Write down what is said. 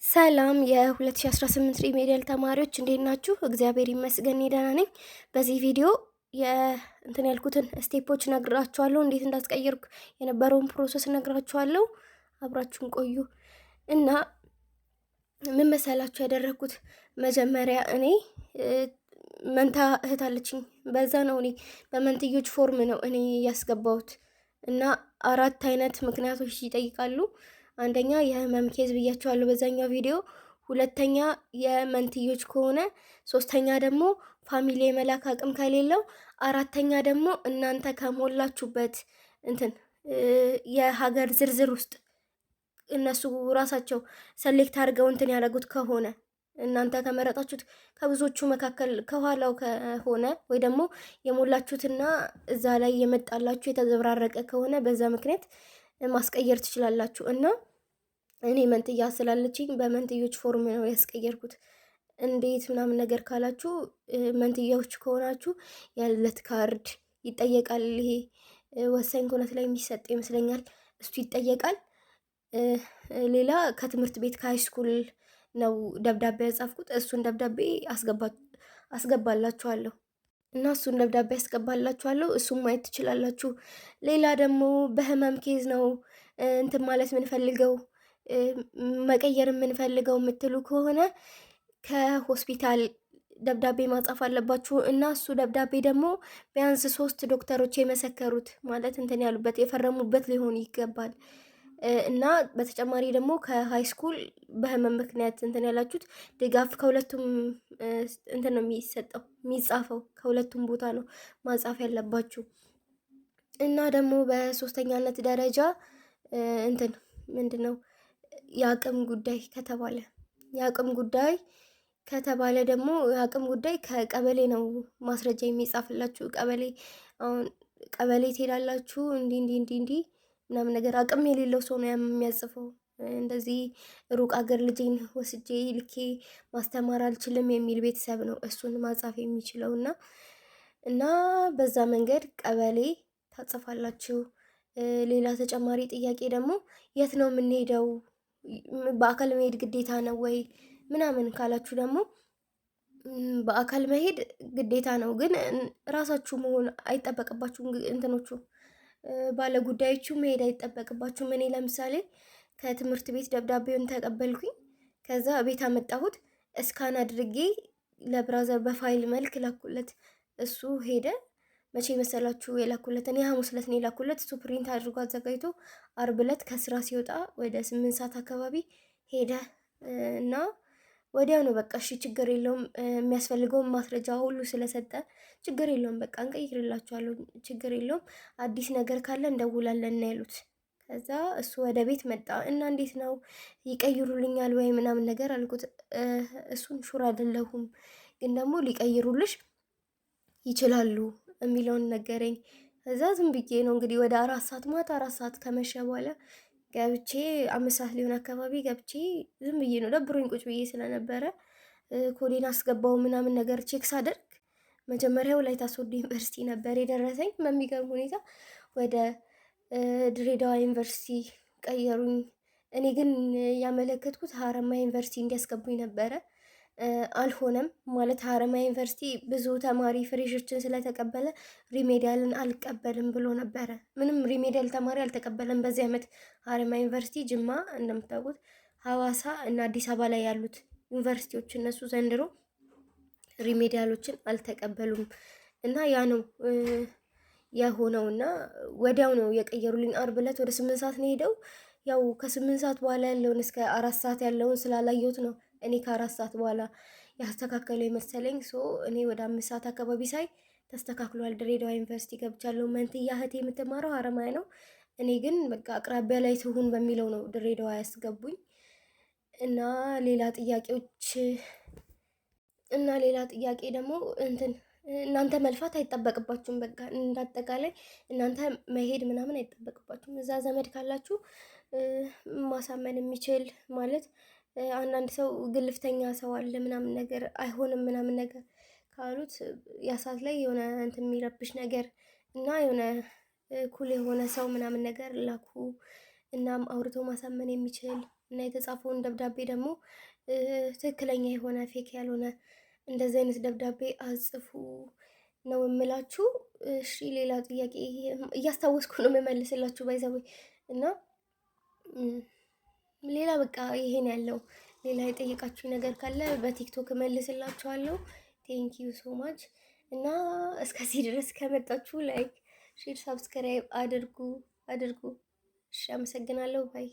ሰላም የ2018 ሪሜዲያል ተማሪዎች እንዴት ናችሁ? እግዚአብሔር ይመስገን ደህና ነኝ። በዚህ ቪዲዮ እንትን ያልኩትን ስቴፖች ነግራችኋለሁ። እንዴት እንዳስቀየርኩ የነበረውን ፕሮሰስ ነግራችኋለሁ። አብራችሁን ቆዩ እና ምን መሰላችሁ ያደረኩት? መጀመሪያ እኔ መንታ እህት አለችኝ። በዛ ነው እኔ በመንትዮች ፎርም ነው እኔ ያስገባሁት እና 4 አይነት ምክንያቶች ይጠይቃሉ። አንደኛ የህመም ኬዝ ብያቸዋለሁ በዛኛው ቪዲዮ። ሁለተኛ የመንትዮች ከሆነ፣ ሶስተኛ ደግሞ ፋሚሊ የመላክ አቅም ከሌለው፣ አራተኛ ደግሞ እናንተ ከሞላችሁበት እንትን የሀገር ዝርዝር ውስጥ እነሱ ራሳቸው ሰሌክት አድርገው እንትን ያደረጉት ከሆነ እናንተ ከመረጣችሁት ከብዙዎቹ መካከል ከኋላው ከሆነ ወይ ደግሞ የሞላችሁትና እዛ ላይ የመጣላችሁ የተዘብራረቀ ከሆነ በዛ ምክንያት ማስቀየር ትችላላችሁ። እና እኔ መንትያ ስላለችኝ በመንትዮች ፎርም ነው ያስቀየርኩት። እንዴት ምናምን ነገር ካላችሁ መንትዮች ከሆናችሁ ያለት ካርድ ይጠየቃል። ይሄ ወሳኝ ኩነት ላይ የሚሰጥ ይመስለኛል። እሱ ይጠየቃል። ሌላ ከትምህርት ቤት ከሃይ ስኩል ነው ደብዳቤ ያጻፍኩት። እሱን ደብዳቤ አስገባላችኋለሁ እና እሱን ደብዳቤ አስገባላችኋለሁ። እሱም ማየት ትችላላችሁ። ሌላ ደግሞ በህመም ኬዝ ነው እንትን ማለት የምንፈልገው መቀየር የምንፈልገው የምትሉ ከሆነ ከሆስፒታል ደብዳቤ ማጻፍ አለባችሁ እና እሱ ደብዳቤ ደግሞ ቢያንስ 3 ዶክተሮች የመሰከሩት ማለት እንትን ያሉበት የፈረሙበት ሊሆን ይገባል። እና በተጨማሪ ደግሞ ከሃይ ስኩል በህመም ምክንያት እንትን ያላችሁት ድጋፍ ከሁለቱም እንትን ነው የሚሰጠው የሚጻፈው ከሁለቱም ቦታ ነው ማጻፍ ያለባችሁ። እና ደግሞ በሶስተኛነት ደረጃ እንትን ምንድነው የአቅም ጉዳይ ከተባለ ደግሞ የአቅም ጉዳይ ከቀበሌ ነው ማስረጃ የሚጻፍላችሁ። ቀበሌ ትሄዳላችሁ። እንዲህ ምናምን ነገር አቅም የሌለው ሰው ነው የሚያጽፈው። እንደዚህ ሩቅ አገር ልጄን ወስጄ ልኬ ማስተማር አልችልም የሚል ቤተሰብ ነው እሱን ማጻፍ የሚችለው እና በዛ መንገድ ቀበሌ ታጽፋላችሁ። ሌላ ተጨማሪ ጥያቄ ደግሞ የት ነው የምንሄደው? በአካል መሄድ ግዴታ ነው ወይ ምናምን ካላችሁ ደግሞ በአካል መሄድ ግዴታ ነው፣ ግን ራሳችሁ መሆን አይጠበቅባችሁም። እንትኖቹ ባለ ጉዳዮቹ መሄድ አይጠበቅባችሁም። እኔ ለምሳሌ ከትምህርት ቤት ደብዳቤውን ተቀበልኩኝ። ከዛ ቤት አመጣሁት። እስካን አድርጌ ለብራዘር በፋይል መልክ ላኩለት። እሱ ሄደ። መቼ መሰላችሁ የላኩለት? እኔ ሐሙስ ዕለት ነው የላኩለት። እሱ ፕሪንት አድርጎ አዘጋጅቶ አርብ ዕለት ከስራ ሲወጣ ወደ 8 ሰዓት አካባቢ ሄደ እና ወዲያው ነው በቃ እሺ ችግር የለውም የሚያስፈልገውን ማስረጃ ሁሉ ስለሰጠ ችግር የለውም በቃ እንቀይርላችኋለሁ፣ ችግር የለውም አዲስ ነገር ካለ እንደውላለን ነው ያሉት። ከዛ እሱ ወደ ቤት መጣ እና እንዴት ነው ይቀይሩልኛል ወይ ምናምን ነገር አልኩት። እሱን ሹር አይደለሁም ግን ደግሞ ሊቀይሩልሽ ይችላሉ የሚለውን ነገረኝ። ከዛ ዝም ብዬ ነው እንግዲህ ወደ 4 ሰዓት ማታ 4 ሰዓት ከመሸ በኋላ ገብቼ 5 ሰዓት ሊሆን አካባቢ ገብቼ ዝም ብዬ ነው ደብሮኝ ቁጭ ብዬ ስለነበረ ኮዴን አስገባው ምናምን ነገር ቼክ ሳደርግ መጀመሪያው ላይ ወላይታ ዩኒቨርሲቲ ነበር የደረሰኝ። በሚገርም ሁኔታ ወደ ድሬዳዋ ዩኒቨርሲቲ ቀየሩኝ። እኔ ግን ያመለከትኩት ሀረማያ ዩኒቨርሲቲ እንዲያስገቡኝ ነበረ። አልሆነም። ማለት ሀረማያ ዩኒቨርሲቲ ብዙ ተማሪ ፍሬሾችን ስለተቀበለ ሪሜዲያልን አልቀበልም ብሎ ነበረ። ምንም ሪሜዲያል ተማሪ አልተቀበለም በዚህ ዓመት ሀረማያ ዩኒቨርሲቲ። ጅማ እንደምታውቁት፣ ሀዋሳ እና አዲስ አበባ ላይ ያሉት ዩኒቨርሲቲዎች እነሱ ዘንድሮ ሪሜዲያሎችን አልተቀበሉም እና ያ ነው የሆነው። እና ወዲያው ነው የቀየሩልኝ። አርብ ዕለት ወደ 8 ሰዓት ነው ሄደው። ያው ከ8 ሰዓት በኋላ ያለውን እስከ 4 ሰዓት ያለውን ስላላየሁት ነው እኔ ከ4 ሰዓት በኋላ ያስተካከለው የመሰለኝ። እኔ ወደ 5 ሰዓት አካባቢ ሳይ ተስተካክሏል፣ ድሬዳዋ ዩኒቨርሲቲ ገብቻለሁ። መንትያ እህቴ የምትማረው ሀረማያ ነው። እኔ ግን በቃ አቅራቢያ ላይ ትሁን በሚለው ነው ድሬዳዋ ያስገቡኝ። እና ሌላ ጥያቄ ደግሞ እናንተ መልፋት አይጠበቅባችሁም። በቃ እንዳጠቃላይ እናንተ መሄድ ምናምን አይጠበቅባችሁም። እዛ ዘመድ ካላችሁ ማሳመን የሚችል ማለት አንዳንድ ሰው ግልፍተኛ ሰው አለ ምናምን ነገር አይሆንም ምናምን ነገር ካሉት ያሳት ላይ የሆነ እንትን የሚረብሽ ነገር እና የሆነ ኩል የሆነ ሰው ምናምን ነገር ላኩ። እናም አውርቶ ማሳመን የሚችል እና የተጻፈውን ደብዳቤ ደግሞ ትክክለኛ የሆነ ፌክ ያልሆነ እንደዚህ አይነት ደብዳቤ አጽፉ ነው የምላችሁ። እሺ ሌላ ጥያቄ እያስታወስኩ ነው የምመልስላችሁ ባይዘዌ እና ሌላ በቃ ይሄን ያለው። ሌላ የጠየቃችሁ ነገር ካለ በቲክቶክ እመልስላችኋለሁ። ቴንክ ዩ ሶ ማች እና እስከዚህ ድረስ ከመጣችሁ ላይክ፣ ሼር፣ ሳብስክራይብ አድርጉ። እሺ አመሰግናለሁ። ባይ